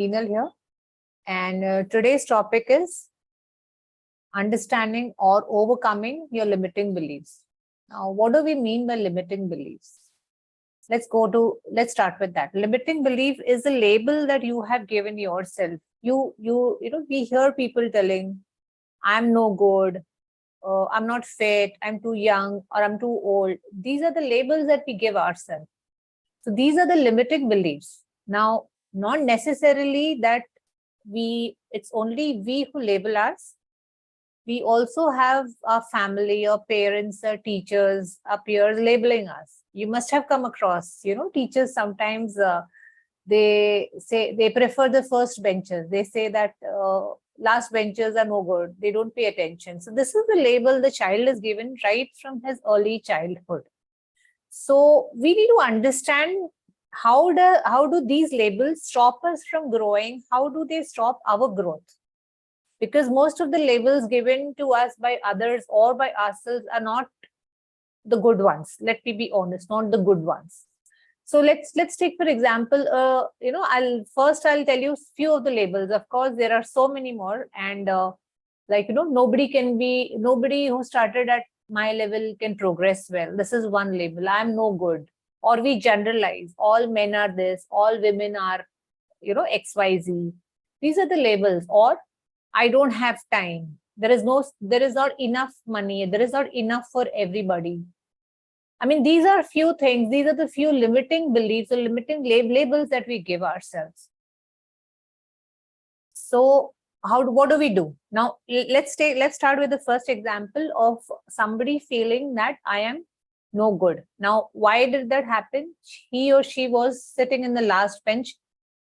Meenal here, and today's topic is understanding or overcoming your limiting beliefs. Now, what do we mean by limiting beliefs? Let's start with that. Limiting belief is a label that you have given yourself. We hear people telling, "I'm no good," "I'm not fit," "I'm too young," or "I'm too old." These are the labels that we give ourselves. So these are the limiting beliefs. Now, not necessarily that it's only we who label us. We also have our family, our parents, our teachers, our peers labeling us. You must have come across, teachers sometimes they say they prefer the first benches. They say that last benches are no good. They don't pay attention. So this is the label the child is given right from his early childhood. So we need to understand how do these labels stop us from growing? How do they stop our growth? Because most of the labels given to us by others or by ourselves are not the good ones. Let me be honest, not the good ones. So let's take, for example, I'll tell you few of the labels. Of course, there are so many more, and nobody who started at my level can progress well. This is one label. I'm no good. Or we generalize, all men are this, all women are, XYZ. These are the labels. Or I don't have time. There is not enough money. There is not enough for everybody. I mean, these are few things. These are the few limiting beliefs or limiting labels that we give ourselves. So what do we do? Now, let's start with the first example of somebody feeling that I am no good. Now, why did that happen? He or she was sitting in the last bench,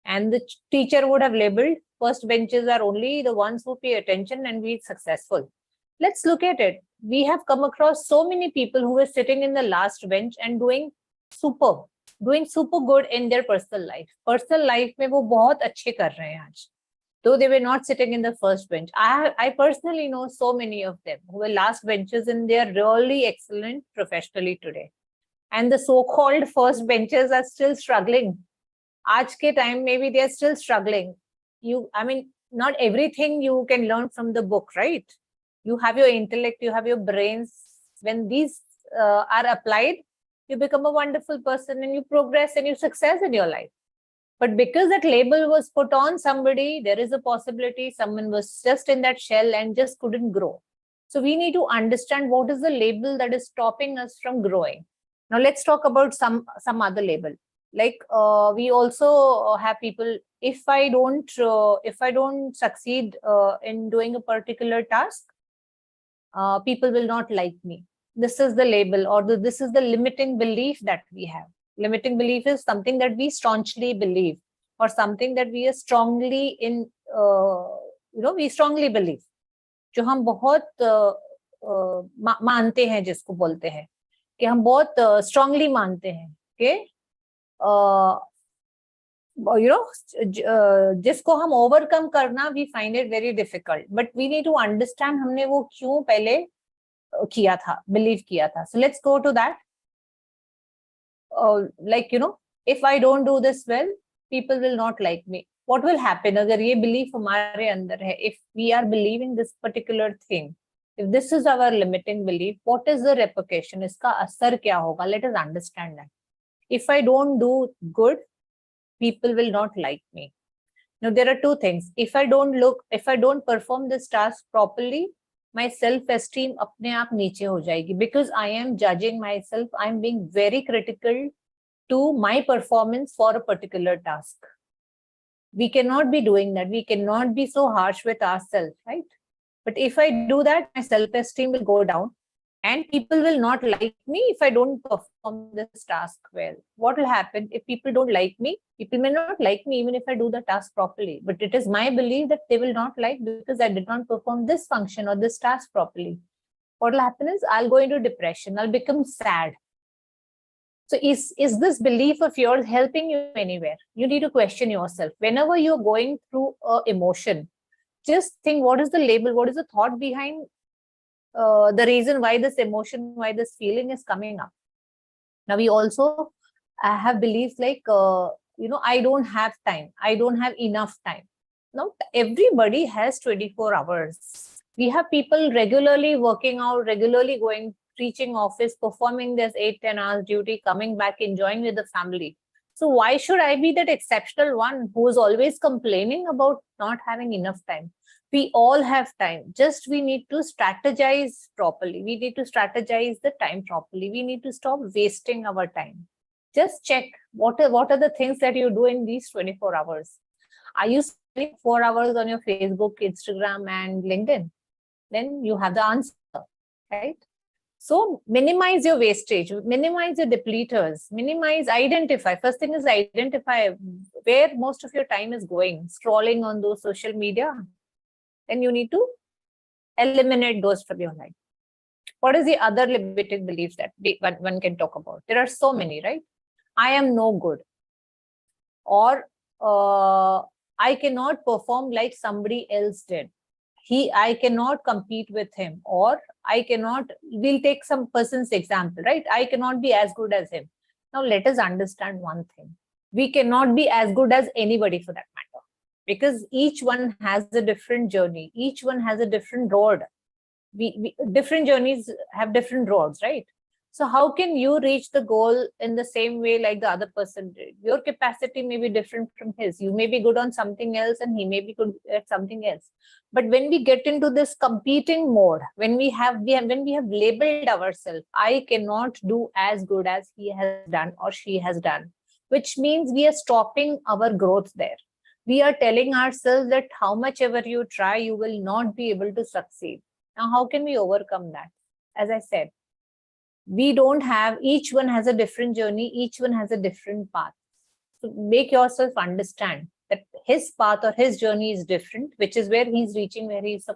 and the teacher would have labeled first benches are only the ones who pay attention and be successful. Let's look at it. We have come across so many people who were sitting in the last bench and doing super good in their personal life. Personal life में वो बहुत अच्छे कर रहे हैं आज. Though they were not sitting in the first bench. I personally know so many of them who were last benches and they are really excellent professionally today. And the so-called first benches are still struggling. Aaj ke time, maybe they are still struggling. Not everything you can learn from the book, right? You have your intellect, you have your brains. When these are applied, you become a wonderful person and you progress and you success in your life. But because that label was put on somebody, there is a possibility someone was just in that shell and just couldn't grow. So we need to understand what is the label that is stopping us from growing. Now let's talk about some other label. Like we also have people, if I don't succeed in doing a particular task, people will not like me. This is the label, or this is the limiting belief that we have. Limiting belief is something that we staunchly believe, or something that we are strongly we strongly believe. जो हम बहुत मानते हैं, जिसको बोलते हैं कि हम बहुत strongly मानते हैं कि जिसको हम ओवरकम करना, we find it very difficult, but we need to understand हमने वो क्यों पहले किया था, believe किया था. So let's go to that. If I don't do this well, people will not like me. What will happen अगर ये belief हमारे अंदर है? If we are believing this particular thing, if this is our limiting belief, what is the repercussion? इसका असर क्या होगा? Let us understand that. If I don't do good, people will not like me. Now there are two things. If I don't perform this task properly, my self-esteem अपने आप नीचे हो जाएगी, because I am judging myself. I am being very critical to my performance for a particular task. We cannot be doing that. We cannot be so harsh with ourselves, right? But if I do that, my self-esteem will go down and people will not like me if I don't perform this task well. What will happen if people don't like me? People may not like me even if I do the task properly. But it is my belief that they will not like because I did not perform this function or this task properly. What will happen is I'll go into depression. I'll become sad. So is this belief of yours helping you anywhere? You need to question yourself. Whenever you're going through an emotion, just think, what is the label? What is the thought behind the reason why this emotion, why this feeling is coming up? Now, we also have beliefs like I don't have time, I don't have enough time. Now, everybody has 24 hours. We have people regularly working out, regularly going, reaching office, performing this 8-10 hours duty, coming back, enjoying with the family. So why should I be that exceptional one who is always complaining about not having enough time? We all have time. Just we need to strategize properly. We need to strategize the time properly. We need to stop wasting our time. Just check what are the things that you do in these 24 hours. Are you spending 4 hours on your Facebook, Instagram, and LinkedIn? Then you have the answer, right? So minimize your wastage, minimize your depleters, identify. First thing is identify where most of your time is going, scrolling on those social media. Then you need to eliminate those from your life. What is the other limiting beliefs that one can talk about? There are so many, right? I am no good. Or I cannot perform like somebody else did. I cannot compete with him. Or I cannot, we'll take some person's example, right? I cannot be as good as him. Now let us understand one thing. We cannot be as good as anybody for that matter. Because each one has a different journey. Each one has a different road. Different journeys have different roads, right? So how can you reach the goal in the same way like the other person did? Your capacity may be different from his. You may be good on something else and he may be good at something else. But when we get into this competing mode, when we have labeled ourselves, I cannot do as good as he has done or she has done, which means we are stopping our growth there. We are telling ourselves that how much ever you try, you will not be able to succeed. Now, how can we overcome that? As I said, we don't have, each one has a different journey, each one has a different path. So make yourself understand that his path or his journey is different, which is where he's reaching where he's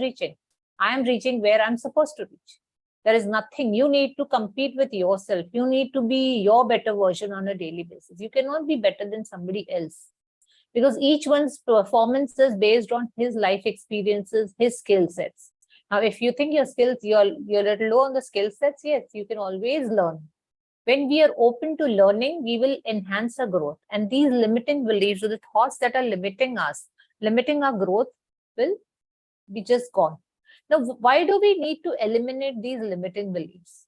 reaching. I am reaching where I'm supposed to reach. There is nothing, you need to compete with yourself. You need to be your better version on a daily basis. You cannot be better than somebody else, because each one's performance is based on his life experiences, his skill sets. Now, if you think your skills, you're a little low on the skill sets, yes, you can always learn. When we are open to learning, we will enhance our growth. And these limiting beliefs or the thoughts that are limiting us, limiting our growth, will be just gone. Now, why do we need to eliminate these limiting beliefs?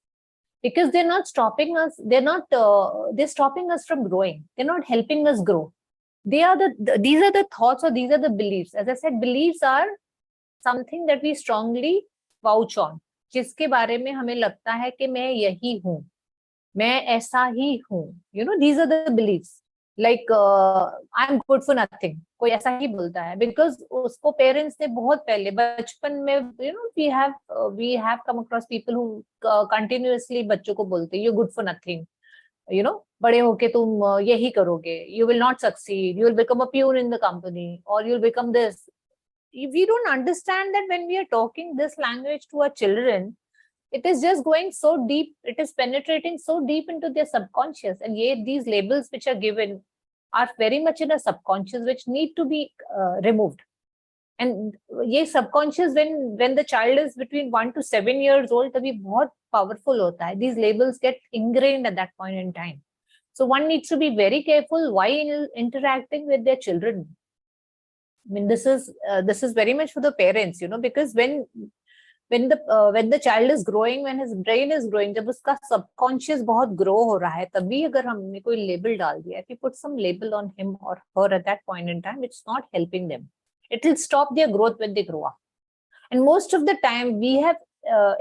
Because they're not stopping us. They're stopping us from growing. They're not helping us grow. These are the thoughts or these are the beliefs. As I said, beliefs are something that we strongly vouch on, जिसके बारे में हमें लगता है कि मैं यही हूँ, मैं ऐसा ही हूँ. These are the beliefs. Like I'm good for nothing. कोई ऐसा ही बोलता है because उसको parents ने बहुत पहले बचपन में we have come across people who continuously बच्चों को बोलते you're good for nothing. बड़े होके तुम यही करोगे, you will not succeed, you will become a peon in the company, or you'll become this. We don't understand that when we are talking this language to our children, it is just going so deep, it is penetrating so deep into their subconscious. And yet these labels which are given are very much in a subconscious, which need to be removed. And ये subconscious, when the child is between 1 to 7 years old, तभी बहुत powerful होता है. These labels get ingrained at that point in time. So one needs to be very careful while interacting with their children. I mean, this is very much for the parents, because when the child is growing, when his brain is growing, जब उसका subconscious बहुत grow हो रहा है, तभी अगर हमने कोई label डाल दिया, if you put some label on him or her at that point in time, it's not helping them. It will stop their growth when they grow up. And most of the time, we have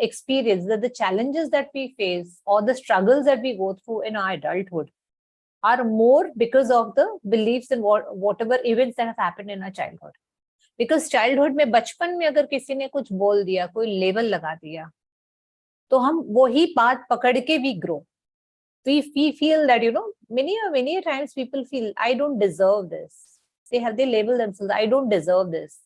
experienced that the challenges that we face or the struggles that we go through in our adulthood are more because of the beliefs and whatever events that have happened in our childhood. Because childhood में बचपन में अगर किसी ने कुछ बोल दिया, कोई लेबल लगा दिया, तो हम वही बात पकड़ के we grow. We feel that, many times people feel, I don't deserve this. They label themselves, I don't deserve this.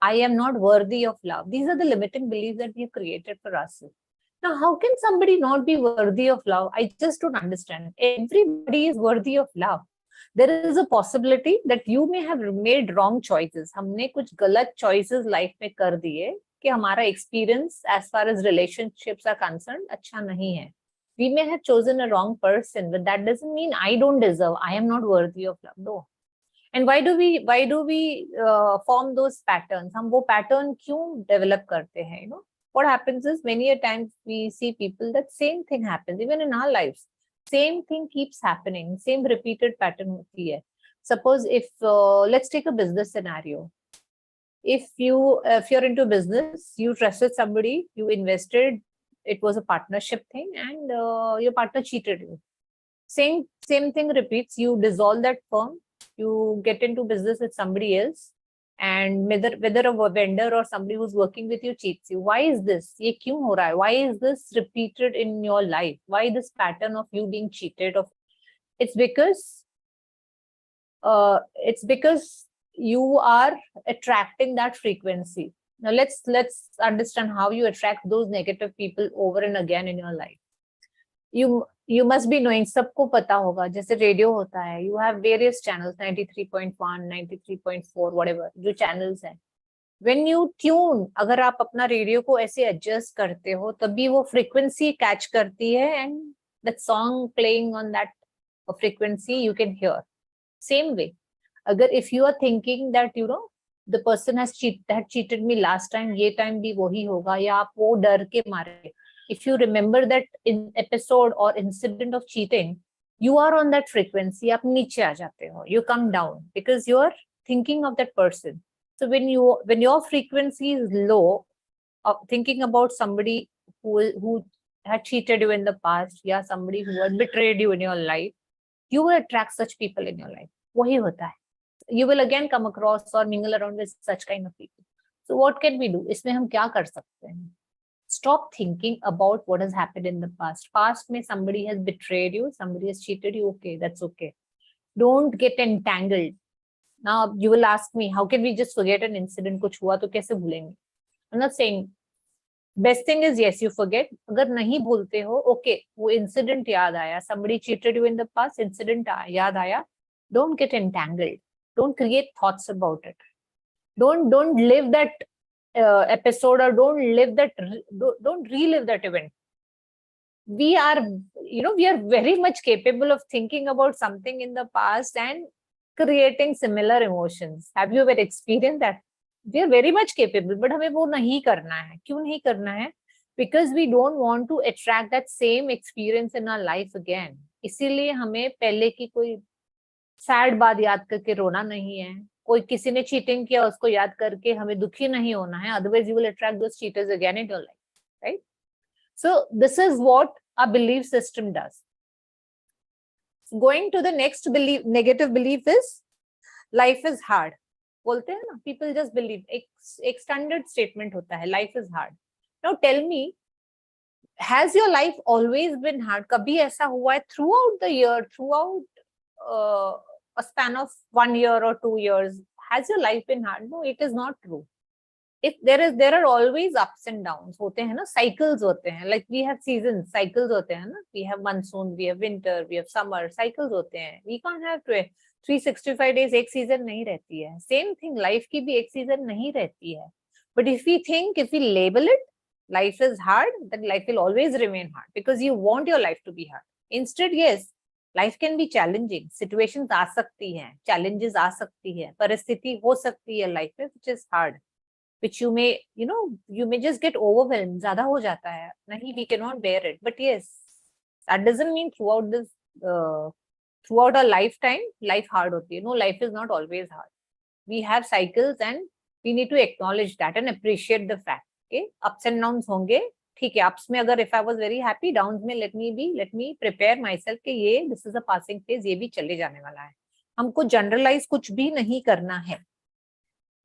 I am not worthy of love. These are the limiting beliefs that we have created for ourselves. Now, how can somebody not be worthy of love? I just don't understand. Everybody is worthy of love. There is a possibility that you may have made wrong choices. हमने कुछ गलत choices life में कर दिए कि हमारा experience as far as relationships are concerned अच्छा नहीं है. We may have chosen a wrong person, but that doesn't mean I don't deserve, I am not worthy of love. No. And why do we form those patterns? हम वो pattern क्यों develop करते हैं? You know, what happens is many a times we see people that same thing happens even in our lives. Same thing keeps happening. Same repeated pattern होती है. Suppose if let's take a business scenario. If you're into business, you trusted somebody, you invested, it was a partnership thing, and your partner cheated you. Same thing repeats. You dissolve that firm, you get into business with somebody else, and whether a vendor or somebody who's working with you cheats you. Why is this? ये क्यों हो रहा है? Why is this repeated in your life? Why this pattern of you being cheated of? It's because you are attracting that frequency. Now let's understand how you attract those negative people over and again in your life. You must be knowing, सबको पता होगा, जैसे radio होता है, you have various channels, 93.1, 93.4, whatever, जो channels हैं. When you tune, अगर आप अपना रेडियो को ऐसे adjust करते हो, तभी वो frequency catch करती है, and that song playing on that frequency you can hear. Same way, अगर if you are thinking that you know the person has cheated me last time, ये time भी वही होगा, या आप वो डर के मारे, if you remember that in episode or incident of cheating, you are on that frequency, आप नीचे आ जाते हो, you come down because you are thinking of that person. So when your frequency is low, thinking about somebody who had cheated you in the past, या somebody who had betrayed you in your life, you will attract such people in your life. वही होता है. You will again come across or mingle around with such kind of people. So what can we do? इसमें हम क्या कर सकते हैं? Stop thinking about what has happened in the past. Past में somebody has betrayed you, somebody has cheated you. Okay, that's okay. Don't get entangled. Now you will ask me, how can we just forget an incident? कुछ हुआ तो कैसे भूलेंगे? I'm not saying. Best thing is yes, you forget. अगर नहीं भूलते हो, okay, वो incident याद आया, somebody cheated you in the past, incident याद आया. Don't get entangled. Don't create thoughts about it. Don't live that episode, or don't relive that event. We are very much capable of thinking about something in the past and creating similar emotions. Have you ever experienced that? We are very much capable, but हमें वो नहीं करना है. क्यों नहीं करना है? Because we don't want to attract that same experience in our life again. इसीलिए हमें पहले की कोई सैड बात याद करके रोना नहीं है, कोई किसी ने चीटिंग किया उसको याद करके हमें दुखी नहीं होना है, otherwise you will attract those cheaters again in your life, right? So this is what our belief system does. Going to the next negative belief is life is hard. बोलते हैं ना, people just believe, एक standard statement होता है, life is hard. Now tell me, has your life always been hard? कभी ऐसा हुआ है throughout the year, throughout a span of 1 year or 2 years, has your life been hard? No, it is not true. If there are always ups and downs होते हैं ना, cycles होते हैं, like we have seasons, cycles होते हैं ना, we have monsoon, we have winter, we have summer, cycles होते हैं. We can't have 365 days, एक season नहीं रहती है. Same thing, life की भी एक season नहीं रहती है. But if we label it, life is hard, then life will always remain hard because you want your life to be hard. Instead, yes, life can be challenging, situations आ सकती हैं, challenges आ सकती है, परिस्थिति हो सकती है लाइफ में which is hard, which you may just get overwhelmed, ज्यादा हो जाता है, नहीं we can not bear it. But yes, that doesn't mean throughout a lifetime life hard होती है. No, life is not always hard. We have cycles and we need to acknowledge that and appreciate the fact के ups and downs होंगे. ठीक है, ups में अगर if I was very happy, downs में let me prepare my self कि ये this is a passing phase, ये भी चले जाने वाला है. हमको जनरलाइज कुछ भी नहीं करना है.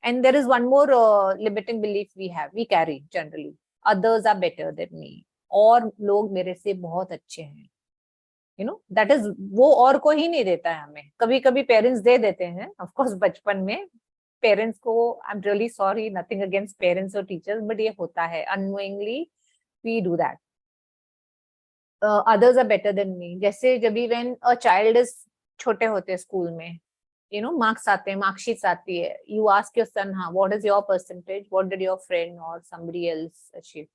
And there is one more limiting belief we carry generally, others are better than me, और लोग मेरे से बहुत अच्छे हैं. दैट इज, वो और कोई ही नहीं देता है हमें. कभी कभी पेरेंट्स दे देते हैं, ऑफ कोर्स बचपन में पेरेंट्स को, I am really sorry, nothing against parents और टीचर्स, बट ये होता है unknowingly. We do that. Others are better than me. जैसे जब when a child is छोटे होते हैं स्कूल में, marks आते हैं, marksheets आती है, you ask your son, what is your percentage, what did your friend or somebody else achieve?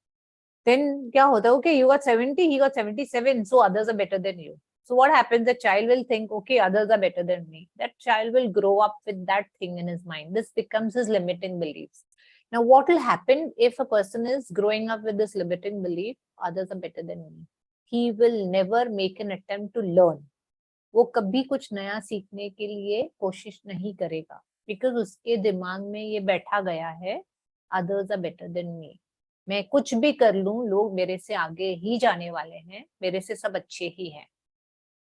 Then क्या होता है? Okay, you got 70, he got 77, so others are better than you. So what happens? The child will think, okay, others are better than me. That child will grow up with that thing in his mind. This becomes his limiting beliefs. Now, what will happen if a person is growing up with this limiting belief, others are better than me? He will never make an attempt to learn. वो कभी कुछ नया सीखने के लिए कोशिश नहीं करेगा, बिकॉज उसके दिमाग में ये बैठा गया है, others are better than me. मैं कुछ भी कर लूं, लोग मेरे से आगे ही जाने वाले हैं, मेरे से सब अच्छे ही हैं.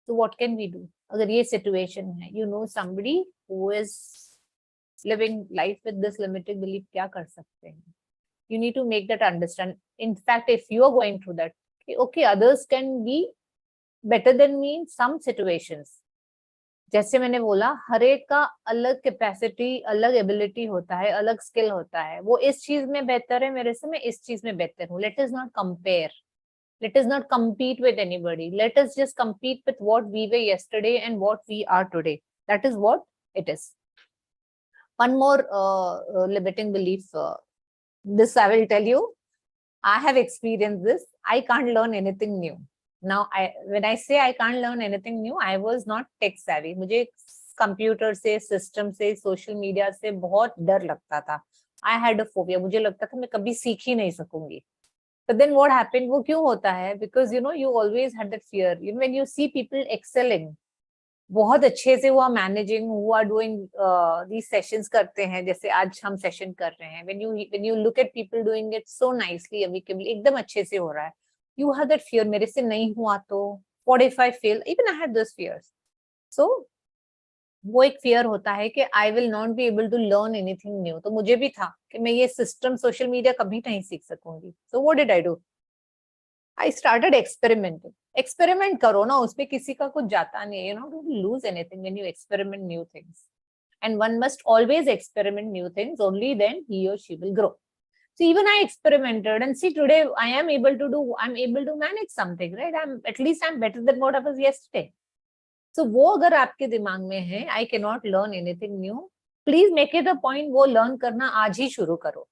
तो व्हाट कैन वी डू? अगर ये सिचुएशन है, you know somebody who is living life with this limited belief, क्या कर सकते हैं? You need to make that understand. In fact, if you are going through that, okay, others can be better than me in some situations. जैसे मैंने बोला, हर एक का अलग कैपेसिटी, अलग एबिलिटी होता है, अलग स्किल होता है. वो इस चीज में बेहतर है मेरे से, मैं इस चीज में बेहतर हूँ. Let us not compare, let us not compete with anybody. Let us just compete with what we were yesterday and what we are today. That is what it is. One more limiting belief. This I will tell you. I have experienced this. I can't learn anything new. Now, when I say I can't learn anything new, I was not tech savvy. मुझे computer से, system से, social media से बहुत डर लगता था. I had a phobia. मुझे लगता था मैं कभी सीख ही नहीं सकूंगी. But then what happened? वो क्यों होता है? Because you always had that fear. When you see people excelling, बहुत अच्छे से वो managing, who are doing these sessions करते हैं, जैसे आज हम सेशन कर रहे हैं. When you look at people doing it so nicely, amicably, एकदम अच्छे से हो रहा है. You have that fear. मेरे से नहीं हुआ तो what if I fail? Even I had those fears. So वो एक फियर होता है कि I will not be able to learn anything new. तो मुझे भी था कि मैं ये सिस्टम, सोशल मीडिया कभी नहीं सीख सकूंगी. So what did I do? I started experimenting. Experiment करो ना, उसपे किसी का कुछ जाता नहीं है. Don't lose anything when you experiment new things. And one must always experiment new things, only then he or she will grow. So even I experimented, and see today I'm able to manage something, right? At least I'm better than what I was yesterday. So वो अगर आपके दिमाग में है, I cannot learn anything new, please make it a point वो learn करना आज ही शुरू करो.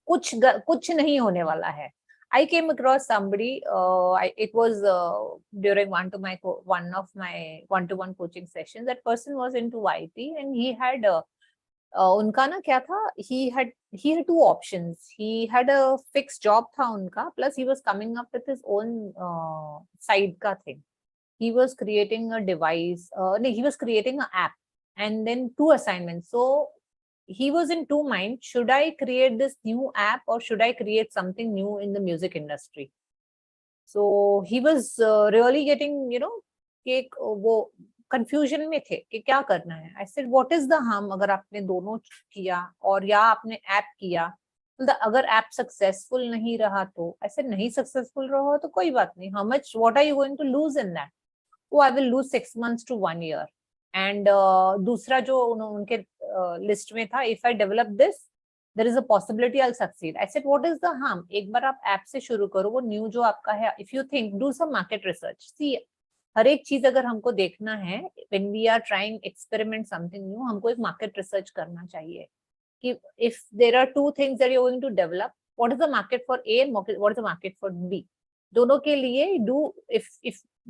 कुछ नहीं होने वाला है. I came across somebody. It was during one of my one-to-one coaching sessions. That person was into IT, and he had उनका ना क्या था? He had two options. He had a fixed job था उनका, plus he was coming up with his own side का thing. He was creating a device. No, he was creating an app, and then two assignments. So he was in two minds. Should I create this new app or should I create something new in the music industry? So he was really getting, कि वो confusion में थे कि क्या करना है. I said, what is the harm अगर आपने दोनों किया और या आपने app किया? अगर app successful नहीं रहा तो? I said, नहीं successful रहा तो कोई बात नहीं. What are you going to lose in that? Oh, I will lose 6 months to 1 year. And दूसरा जो उनके लिस्ट में था, if I develop this, there is a possibility I'll succeed. I said, what is the harm? एक बार आप app से शुरू करो, वो न्यू जो आपका है. If you think, do some market research. See, हर एक चीज अगर हमको देखना है, when we are trying experiment something new, हमको एक market research करना चाहिए कि if there are two things that you're going to develop, what is the market for A and what is the market for B? दोनों के लिए do if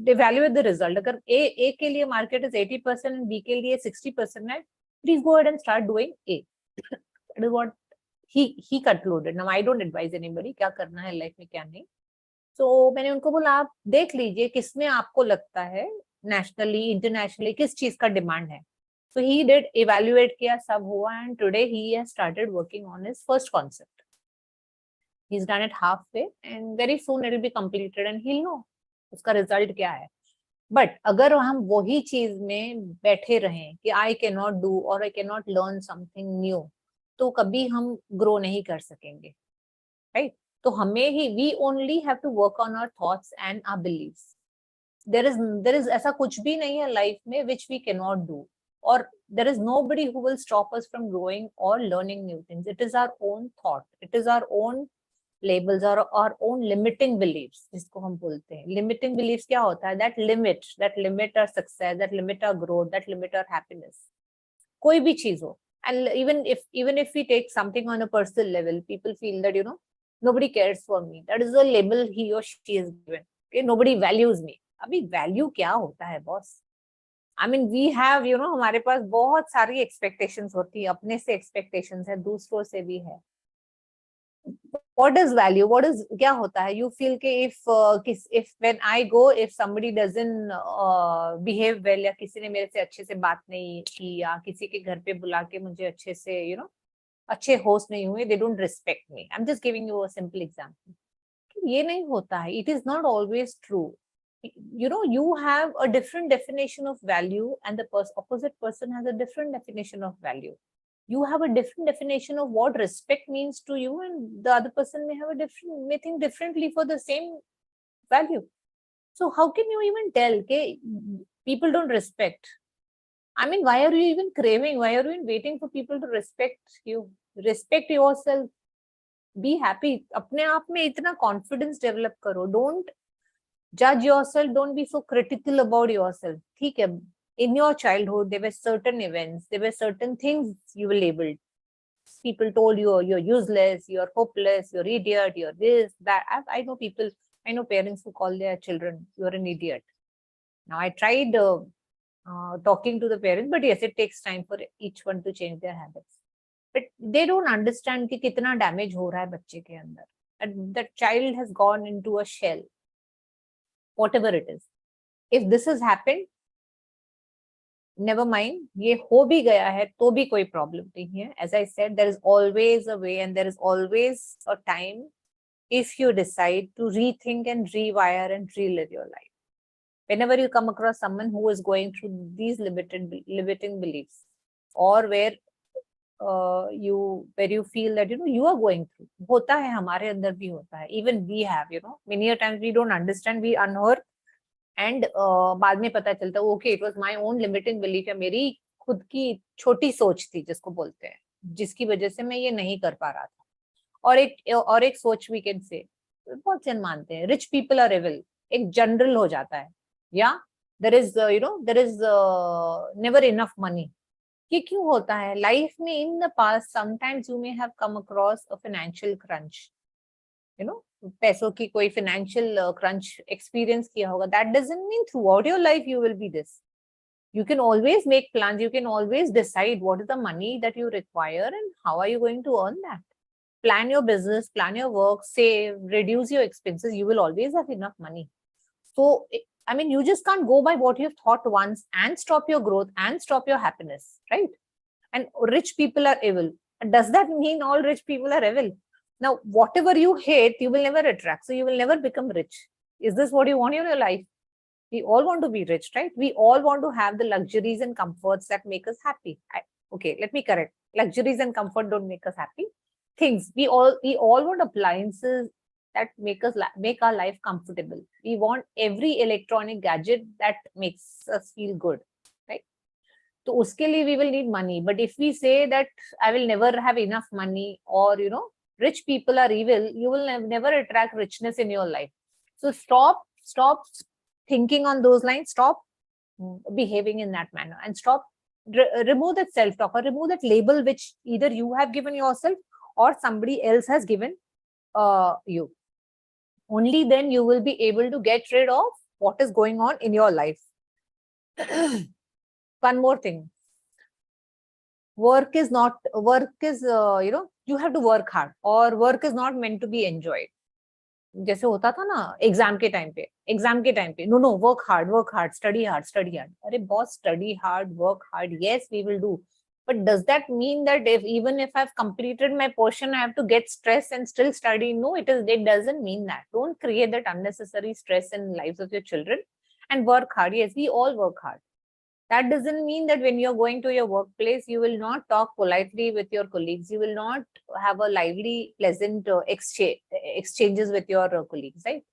evaluate the result. अगर A के लिए market is 80% and B के लिए 60% है, please go ahead and start doing A. That is what he concluded. Now I don't advise anybody क्या करना है लाइफ में क्या नहीं. So मैंने उनको बोला आप देख लीजिए किसमें आपको लगता है नेशनली, इंटरनेशनली किस चीज का डिमांड है. So he did evaluate किया, सब हुआ, and today he has started working on his first concept. He's done it halfway and very soon it will be completed and he'll know उसका result क्या है. बट अगर हम वही चीज में बैठे रहें कि आई कैन नॉट डू और I can not learn something new, तो कभी हम ग्रो नहीं कर सकेंगे, राइट? तो हमें ही we only have to work on our thoughts and our beliefs. There is ऐसा कुछ भी नहीं है लाइफ में which we can not do, or there is nobody who will stop us from growing or learning new things. It is our own thought, it is our own labels, or our own limiting beliefs, जिसको हम बोलते हैं. limiting beliefs क्या होता है? that limit our success, that limit our growth, that limit our happiness. कोई भी चीज हो. And even if we take something on a personal level, people feel that nobody cares for me. That is the label he or she is given. Okay, nobody values me. अभी value क्या होता है boss? I mean, we have, हमारे पास बहुत सारी expectations होती है, अपने से expectations है, दूसरों से भी है. What is value? What is क्या होता है? You feel कि if when I go, if somebody doesn't behave well, या किसी ने मेरे से अच्छे से बात नहीं की, या किसी के घर पे बुला के मुझे अच्छे से अच्छे होस्ट नहीं हुए, they don't respect me. I'm just giving you a simple example. ये नहीं होता है. It is not always true. You have a different definition of value, and the opposite person has a different definition of value. You have a different definition of what respect means to you, and the other person may think differently for the same value. So how can you even tell okay, people don't respect? I mean, why are you even craving? Why are you even waiting for people to respect you? Respect yourself. Be happy. अपने आप में इतना confidence develop करो. Don't judge yourself. Don't be so critical about yourself. ठीक है. In your childhood, there were certain events, there were certain things you were labeled. People told you you're useless, you're hopeless, you're idiot, you're this, that. I know parents who call their children, you're an idiot. Now I tried talking to the parents, but yes, it takes time for each one to change their habits. But they don't understand कि कितना damage हो रहा है बच्चे के अंदर. And the child has gone into a shell, whatever it is. If this has happened, never mind, ये हो भी गया है तो भी कोई problem नहीं है. As I said, there is always a way, and there is always a time if you decide to rethink and rewire and relive your life. Whenever you come across someone who is going through these limiting beliefs, or where you feel that you are going through, होता है, हमारे अंदर भी होता है. Even we have, many a times we don't understand, we unearth, and बाद में पता चलता है okay, it was my own limiting belief, या मेरी खुद की छोटी सोच थी जिसको बोलते हैं, जिसकी वजह से मैं ये नहीं कर पा रहा था. और एक सोच we can say, बहुत जन मानते हैं rich people are evil, एक जनरल हो जाता है, या there is never enough money. ये क्यों होता है लाइफ में? In the past sometimes you may have come across a financial crunch, पैसों की कोई फाइनेंशियल क्रंच एक्सपीरियंस किया होगा. That doesn't mean through out your life you will be this. You can always make plans, you can always decide what is the money that you require and how are you going to earn that. Plan your business, plan your work, save, reduce your expenses, you will always have enough money. So I mean, you just can't go by what you've thought once and stop your growth and stop your happiness, right? And rich people are evil. Does that mean all rich people are evil? Now, whatever you hate, you will never attract. So you will never become rich. Is this what you want in your life? We all want to be rich, right? We all want to have the luxuries and comforts that make us happy. Okay, let me correct. Luxuries and comfort don't make us happy. Things, we all want appliances that make our life comfortable. We want every electronic gadget that makes us feel good, right? So uske liye we will need money. But if we say that I will never have enough money, or rich people are evil, you will never attract richness in your life. So stop thinking on those lines, stop behaving in that manner, and stop remove that self-talk, or remove that label which either you have given yourself or somebody else has given you. Only then you will be able to get rid of what is going on in your life. One more thing. Work is you have to work hard, or work is not meant to be enjoyed. जैसे होता था ना exam के time पे, no work hard, study hard. अरे boss, study hard, work hard, yes, we will do. But does that mean that even if I've completed my portion, I have to get stressed and still study? No, it doesn't mean that. Don't create that unnecessary stress in lives of your children, and work hard. Yes, we all work hard. That doesn't mean that when you're going to your workplace, you will not talk politely with your colleagues. You will not have a lively, pleasant exchanges with your colleagues, right?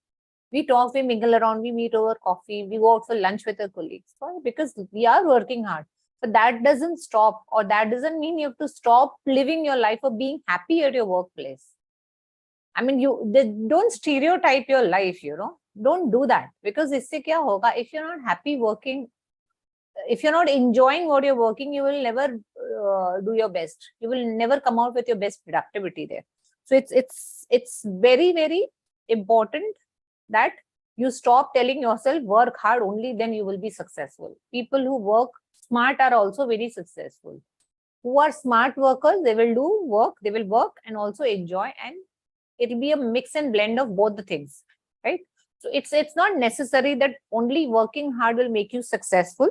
We talk, we mingle around, we meet over coffee, we go out for lunch with our colleagues. Why? Because we are working hard. But that doesn't stop, or that doesn't mean you have to stop living your life or being happy at your workplace. I mean, don't stereotype your life, Don't do that. Because isse kya hoga? If you're not happy working, if you're not enjoying what you're working, you will never do your best. You will never come out with your best productivity there. So it's very, very important that you stop telling yourself work hard, only then you will be successful. People who work smart are also very successful. Who are smart workers, they will do work, they will work and also enjoy, and it'll be a mix and blend of both the things, right? So it's not necessary that only working hard will make you successful,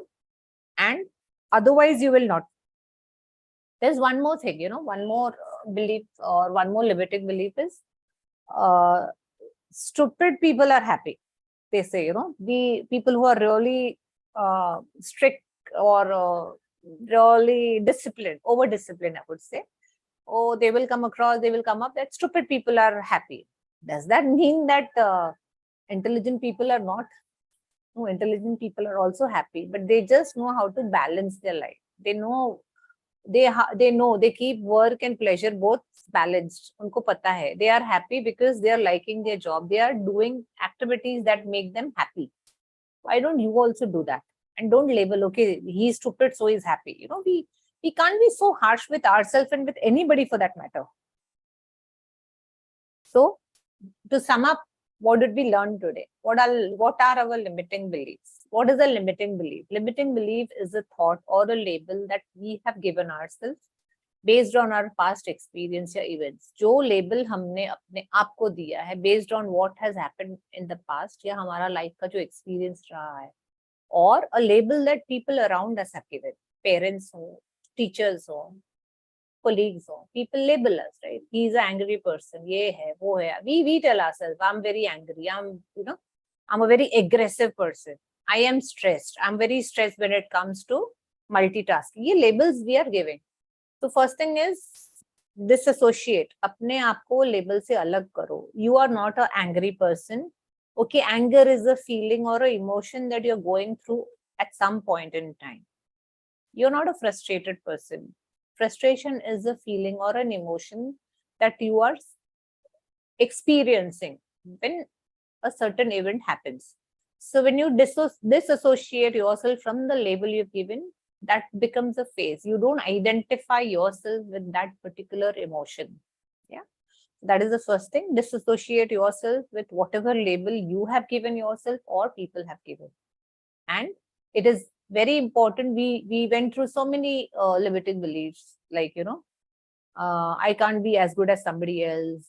and otherwise you will not. There's one more thing, one more belief, or one more limiting belief is uh, stupid people are happy. They say, the people who are really strict, or really disciplined, over disciplined, I would say, oh, they will come across, they will come up that stupid people are happy. Does that mean that intelligent people are not? No, intelligent people are also happy, but they just know how to balance their life. They know, they know, they keep work and pleasure both balanced. Unko pata hai. They are happy because they are liking their job. They are doing activities that make them happy. Why don't you also do that? And don't label, okay, he's stupid, so he's happy. We can't be so harsh with ourselves and with anybody for that matter. So, to sum up, what did we learn today? What are our limiting beliefs? What is a limiting belief? Limiting belief is a thought or a label that we have given ourselves based on our past experience or events. जो label हमने अपने आप को दिया है based on what has happened in the past, या हमारा life का जो experience रहा है, or a label that people around us have given, parents हो, teachers हो, colleagues हो, people label us, right? He's an angry person, ये है, वो है. We tell ourselves, I'm very angry, I'm a very aggressive person, I am stressed, I'm very stressed when it comes to multitasking. ये labels we are giving. So first thing is disassociate. अपने आप को label से अलग करो. You are not an angry person. Okay, anger is a feeling or an emotion that you're going through at some point in time. You're not a frustrated person. Frustration is a feeling or an emotion that you are experiencing when a certain event happens. So when you disassociate yourself from the label you've given, that becomes a phase. You don't identify yourself with that particular emotion. Yeah, that is the first thing. Disassociate yourself with whatever label you have given yourself or people have given. And it is very important. We went through so many limiting beliefs, like I can't be as good as somebody else.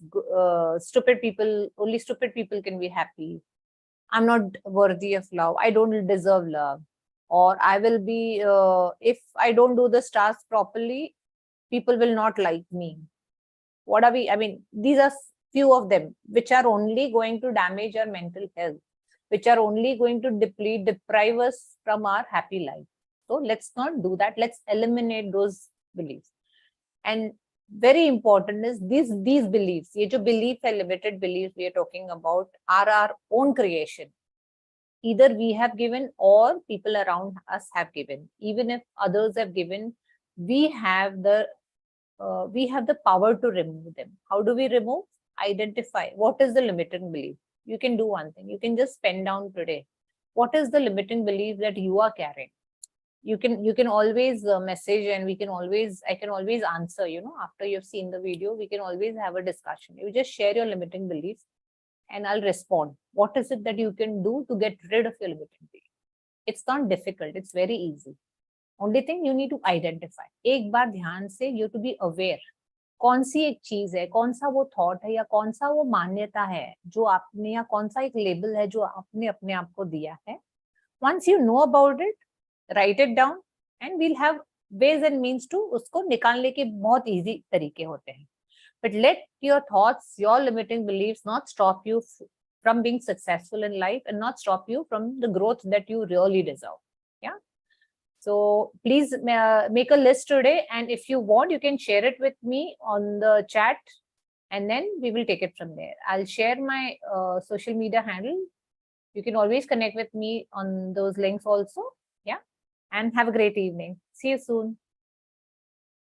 Stupid people, only stupid people can be happy. I'm not worthy of love. I don't deserve love. Or I will be, if I don't do this task properly, people will not like me. What are we? I mean, these are few of them, which are only going to damage our mental health, which are only going to deprive us from our happy life. So let's not do that. Let's eliminate those beliefs. And very important is these beliefs, ये जो belief है, limited beliefs we are talking about, are our own creation. Either we have given or people around us have given. Even if others have given, we have the power to remove them. How do we remove? Identify what is the limiting belief. You can do one thing. You can just pen down today. What is the limiting belief that you are carrying? You can always message, and I can always answer, after you've seen the video. We can always have a discussion. You just share your limiting beliefs and I'll respond. What is it that you can do to get rid of your limiting belief? It's not difficult. It's very easy. Only thing you need to identify. एक बार ध्यान से you to be aware. कौन सी एक चीज है, कौन सा वो थॉट है, या कौन सा वो मान्यता है जो आपने, या कौन सा एक लेबल है जो आपने अपने आप को दिया है. Once you know about it, write it down, and we'll have ways and means to उसको निकालने के बहुत easy तरीके होते हैं. But let your thoughts, your limiting beliefs not stop you from being successful in life, and not stop you from the growth that you really deserve. Yeah. So please make a list today, and if you want, you can share it with me on the chat, and then we will take it from there. I'll share my social media handle. You can always connect with me on those links also. Yeah. And have a great evening. See you soon.